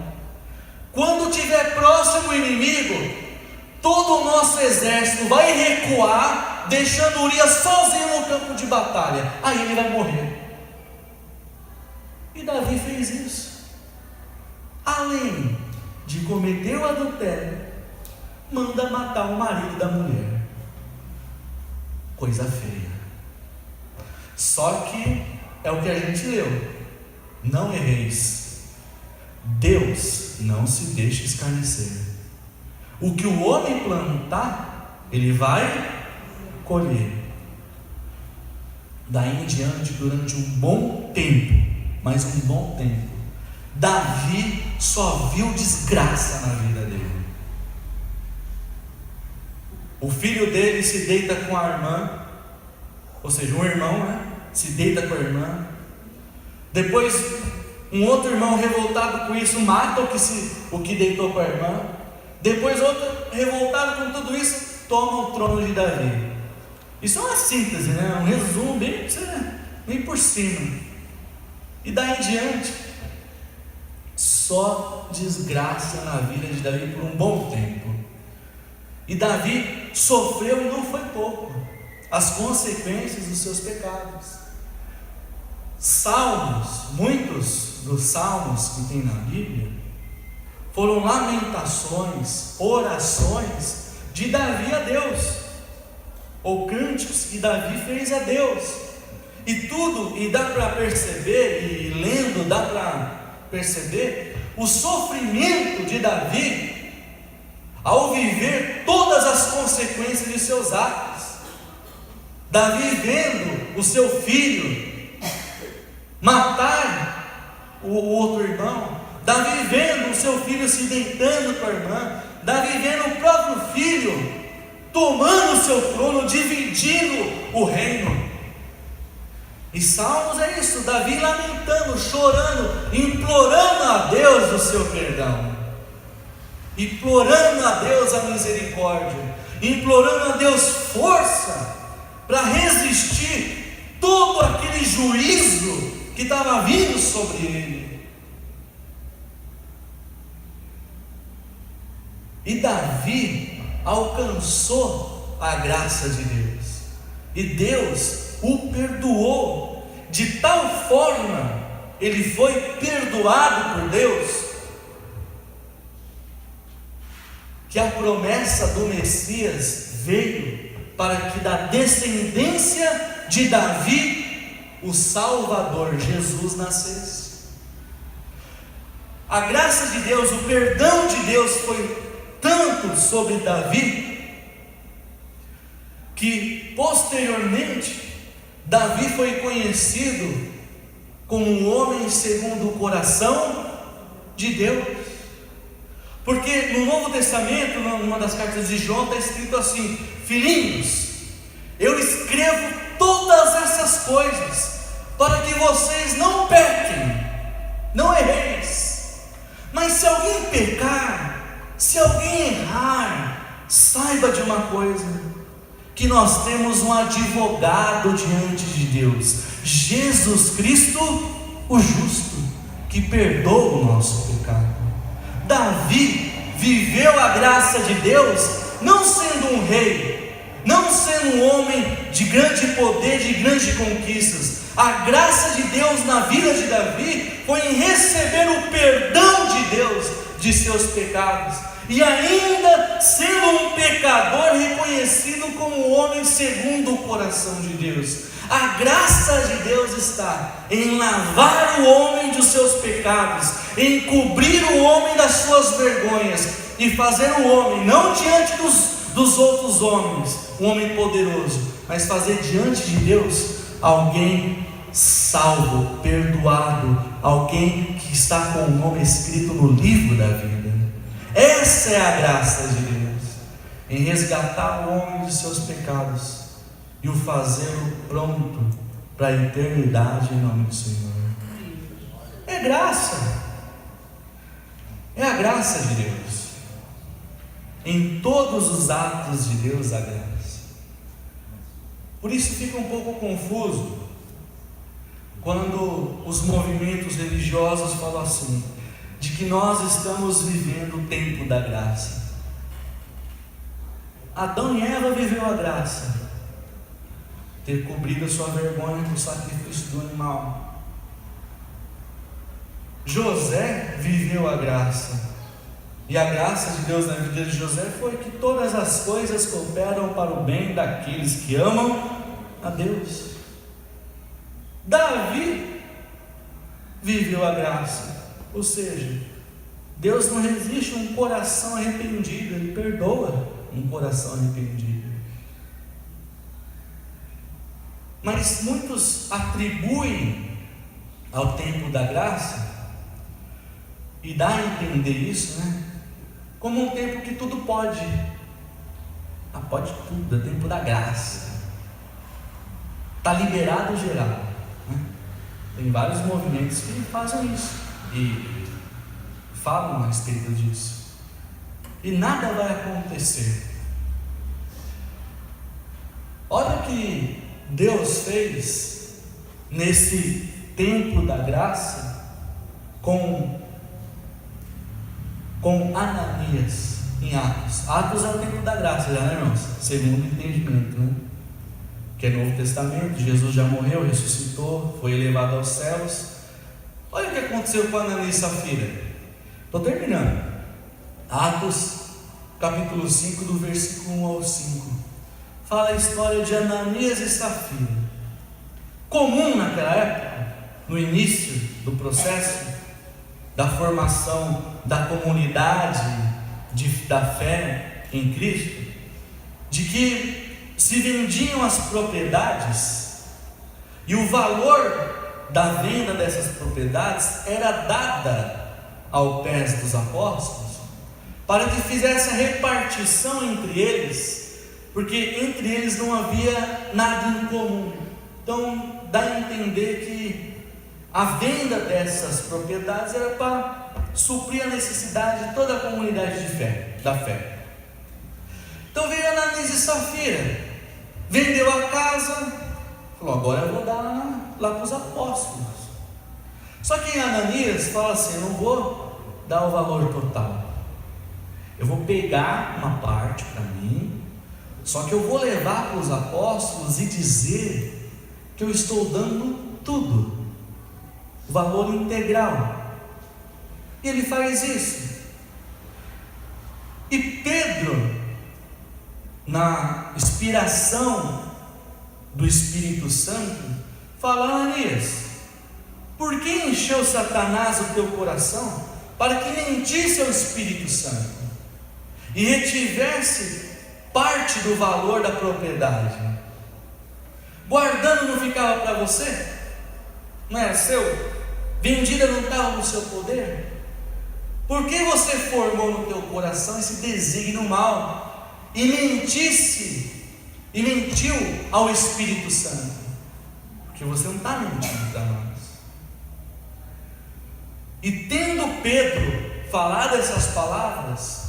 Quando tiver próximo o inimigo, todo o nosso exército vai recuar, deixando Urias sozinho no campo de batalha. Aí ele vai morrer. E Davi fez isso. Além de cometer o adultério, manda matar o marido da mulher. Coisa feia. Só que é o que a gente leu: não erreis, Deus não se deixa escarnecer. O que o homem plantar, ele vai colher. Daí em diante, durante um bom tempo, mais um bom tempo, Davi só viu desgraça na vida dele. O filho dele se deita com a irmã, ou seja, um irmão, se deita com a irmã. Depois, um outro irmão revoltado com isso mata o que deitou com a irmã. Depois, outro revoltado com tudo isso toma o trono de Davi. Isso é uma síntese, um resumo bem por cima. E daí em diante, só desgraça na vida de Davi por um bom tempo. E Davi sofreu, e não foi pouco, as consequências dos seus pecados. Salmos, muitos dos salmos que tem na Bíblia, foram lamentações, orações de Davi a Deus, ou cânticos que Davi fez a Deus. E dá para perceber, e lendo dá para perceber o sofrimento de Davi ao viver todas as consequências de seus atos. Davi vendo o seu filho matar o outro irmão, Davi vendo o seu filho se deitando com a irmã, Davi vendo o próprio filho tomando o seu trono, dividindo o reino. E Salmos é isso, Davi lamentando, chorando, implorando a Deus o seu perdão, implorando a Deus a misericórdia, implorando a Deus força para resistir todo aquele juízo que estava vindo sobre ele. E Davi alcançou a graça de Deus, e Deus o perdoou, de tal forma ele foi perdoado por Deus, que a promessa do Messias veio para que da descendência de Davi o Salvador Jesus nascesse. A graça de Deus, o perdão de Deus foi tanto sobre Davi, que posteriormente Davi foi conhecido como um homem segundo o coração de Deus, porque no Novo Testamento, numa das cartas de João, está escrito assim: filhinhos, eu escrevo todas essas coisas para que vocês não pequem, não erreis. Mas se alguém pecar, se alguém errar, saiba de uma coisa, que nós temos um advogado diante de Deus, Jesus Cristo, o justo, que perdoa o nosso pecado. Davi viveu a graça de Deus, não sendo um rei, não sendo um homem de grande poder, de grandes conquistas. A graça de Deus na vida de Davi foi em receber o perdão de Deus de seus pecados, e ainda sendo um pecador reconhecido como um homem segundo o coração de Deus. A graça de Deus está em lavar o homem dos seus pecados, em cobrir o homem das suas vergonhas, e fazer o homem, não diante dos outros homens, um homem poderoso, mas fazer diante de Deus alguém salvo, perdoado, alguém que está com o nome escrito no livro da vida. Essa é a graça de Deus, em resgatar o homem dos seus pecados e o fazê-lo pronto para a eternidade em nome do Senhor. É graça, é a graça de Deus. Em todos os atos de Deus há graça. Por isso fica um pouco confuso quando os movimentos religiosos falam assim, de que nós estamos vivendo o tempo da graça. Adão e Eva viveu a graça, ter cobrido a sua vergonha com o sacrifício do animal. José viveu a graça, e a graça de Deus na vida de José foi que todas as coisas cooperam para o bem daqueles que amam a Deus. Davi viveu a graça, ou seja, Deus não resiste a um coração arrependido, Ele perdoa um coração arrependido. Mas muitos atribuem ao tempo da graça, e dá a entender isso, como um tempo que tudo pode. Pode tudo, é tempo da graça, está liberado geral. Tem vários movimentos que fazem isso e falam a respeito disso, e nada vai acontecer. Olha o que Deus fez nesse tempo da graça com Ananias em Atos. Atos é o tempo da graça, já, irmãos? Segundo o entendimento, que é Novo Testamento. Jesus já morreu, ressuscitou, foi elevado aos céus. Olha o que aconteceu com Ananias e Safira. Estou terminando. Atos capítulo 5, do versículo 1 ao 5, fala a história de Ananias e Safira. Comum naquela época, no início do processo da formação da comunidade da fé em Cristo, de que se vendiam as propriedades, e o valor da venda dessas propriedades era dada aos pés dos apóstolos, para que fizesse a repartição entre eles, porque entre eles não havia nada em comum. Então dá a entender que a venda dessas propriedades era para suprir a necessidade de toda a comunidade da fé. Então veio Ananias e Safira, vendeu a casa, falou: agora eu vou dar lá para os apóstolos. Só que Ananias fala assim: eu não vou dar o valor total, eu vou pegar uma parte para mim, só que eu vou levar para os apóstolos e dizer que eu estou dando tudo, o valor integral. E ele faz isso. E Pedro, na inspiração do Espírito Santo, fala: Ananias, por que encheu Satanás o teu coração para que mentisse ao Espírito Santo e retivesse parte do valor da propriedade? Guardando não ficava para você? Não era seu? Vendida não estava no seu poder? Por que você formou no teu coração esse desígnio mal e mentiu ao Espírito Santo? Porque você não está mentindo para nós. E tendo Pedro falado essas palavras,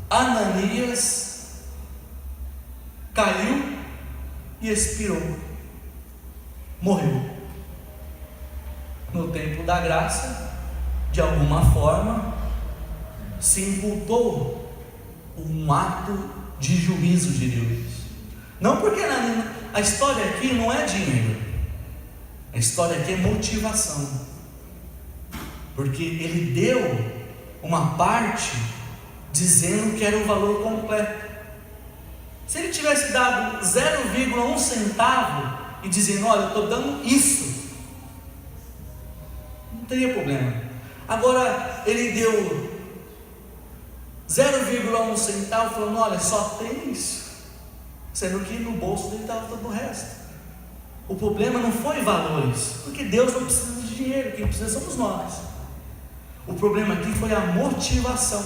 Ananias caiu e expirou, morreu. No tempo da graça, de alguma forma, se imputou um ato de juízo de Deus. Não porque a história aqui não é dinheiro, a história aqui é motivação, porque ele deu uma parte dizendo que era o valor completo. Se ele tivesse dado 0,1 centavo e dizendo: olha, eu estou dando isso, não teria problema. Agora ele deu 0,1 centavo, falando: olha, só tem isso, sendo que no bolso dele estava todo o resto. O problema não foi valores, porque Deus não precisa de dinheiro, quem precisa somos nós. O problema aqui foi a motivação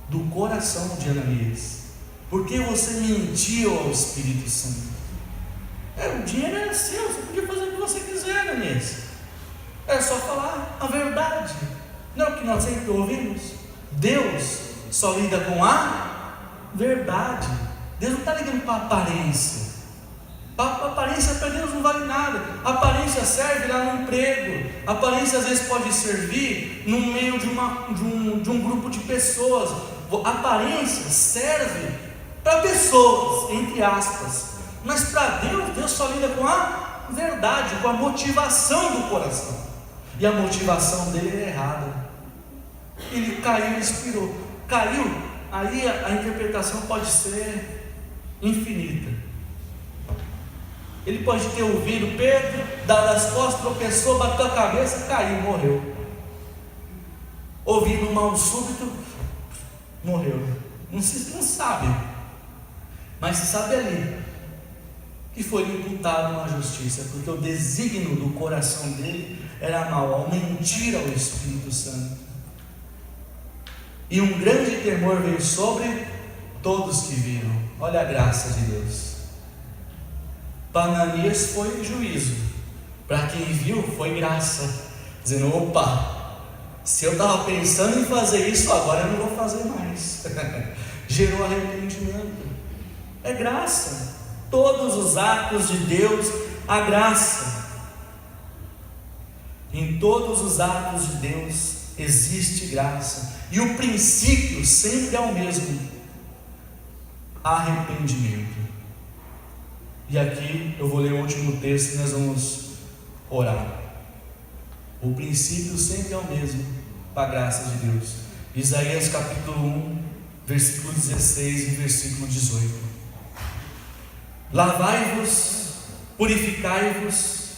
do coração de Ananias. Por que você mentiu ao Espírito Santo? O dinheiro era seu, você podia fazer o que você quiser, Ananias. Era só falar a verdade. Não é o que nós sempre ouvimos? Deus só lida com a verdade. Deus não está ligando para a aparência. A aparência para Deus não vale nada. A aparência serve lá no emprego. A aparência às vezes pode servir no meio de um grupo de pessoas. A aparência serve para pessoas, entre aspas. Mas para Deus, Deus só lida com a verdade, com a motivação do coração. E a motivação dele é errada. Ele caiu e expirou. Caiu, aí a interpretação pode ser infinita. Ele pode ter ouvido Pedro, dado as costas, tropeçou, bateu a cabeça, caiu, morreu. Ouvindo um mal súbito, morreu. Não sabe, mas se sabe ali que foi imputado na justiça, porque o desígnio do coração dele era mau, ao mentir ao Espírito Santo. E um grande temor veio sobre todos que viram. Olha a graça de Deus. Para Ananias foi juízo, para quem viu foi graça, dizendo: opa, se eu estava pensando em fazer isso, agora eu não vou fazer mais. Gerou arrependimento. É graça. Todos os atos de Deus, a graça. Em todos os atos de Deus existe graça, e o princípio sempre é o mesmo: arrependimento. E aqui eu vou ler o último texto e nós vamos orar. O princípio sempre é o mesmo, para a graça de Deus. Isaías capítulo 1, versículo 16 e versículo 18. Lavai-vos, purificai-vos,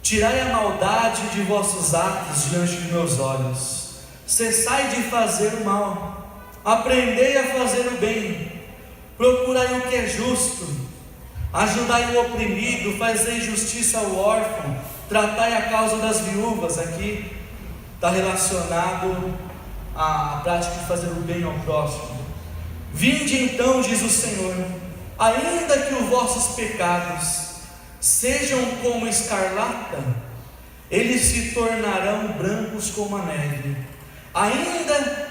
tirai a maldade de vossos atos diante de meus olhos. Cessai de fazer o mal, aprendei a fazer o bem, procurai o que é justo, ajudai o oprimido, fazei justiça ao órfão, tratai a causa das viúvas. Aqui está relacionado à prática de fazer o bem ao próximo. Vinde então, diz o Senhor, ainda que os vossos pecados sejam como escarlata, eles se tornarão brancos como a neve. Ainda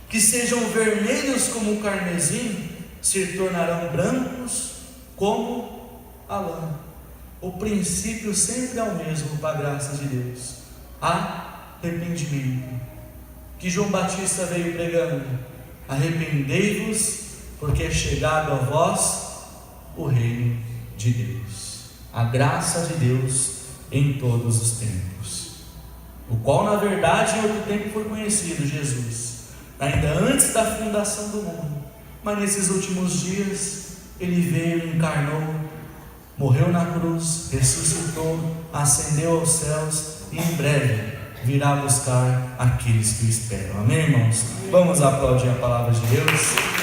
que sejam vermelhos como o carmesim, se tornarão brancos como a lã. O princípio sempre é o mesmo, para a graça de Deus: arrependimento. Que João Batista veio pregando: arrependei-vos, porque é chegado a vós o reino de Deus. A graça de Deus em todos os tempos, o qual na verdade em outro tempo foi conhecido, Jesus, ainda antes da fundação do mundo, mas nesses últimos dias Ele veio e encarnou, morreu na cruz, ressuscitou, ascendeu aos céus e em breve virá buscar aqueles que o esperam. Amém, irmãos? Vamos aplaudir a palavra de Deus.